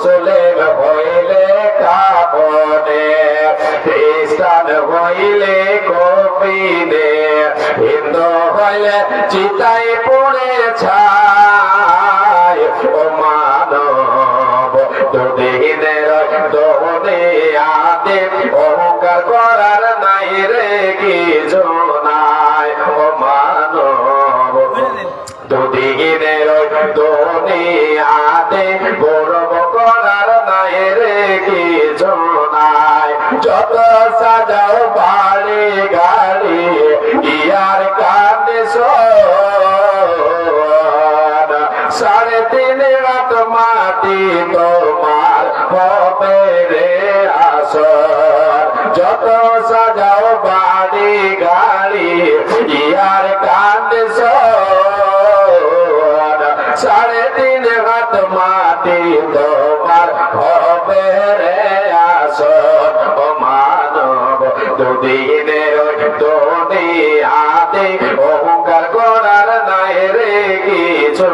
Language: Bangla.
মুসলিম হইলে কাফনে, খ্রিস্টান হইলে কফিনে, হিন্দু হইলে চিতায় পড়ে ছায়। ও মানব দুদিনের দুনিয়াতে অহংকার করার নাই রে কিছু নাই। ও মানব দুদিনের দুনিয়াতে গৌরব করার নাই রে কিছু নাই। যত সাজাও বাড়ি গাড়ি ইয়ার কান্দে সাড়ে তিন রাত মাটি তোমার হবে রে আসর। যত সাজাও বাড়ি গাড়ি ইয়ার কান্দে সাড়ে তিন হাত মাটি তোমার হবে রে আসর। ও মানব দুদিনের দুনিয়াতে অহংকার করার নাই রে কিছু